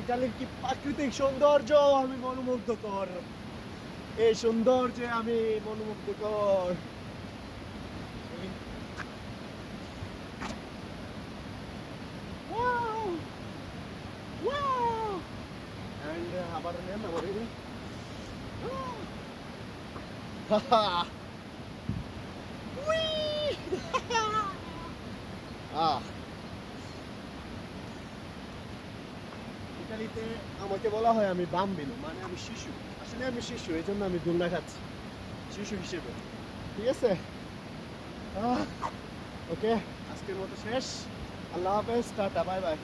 ইতালির কি প্রাকৃতিক সৌন্দর্য, আমি মনোমুগ্ধকর। এই সৌন্দর্যে আমি মনোমুগ্ধকর। আবার নেন আমার ইতালিতে আমাকে বলা হয় আমি বাম্বিনো, মানে আমি শিশু। আসলে আমি শিশু, এই জন্য আমি দোলনা খাচ্ছি শিশু হিসেবে। ঠিক আছে, ওকে, আজকের মতো শেষ। আল্লাহ হাফেজ, টাটা, বাই বাই।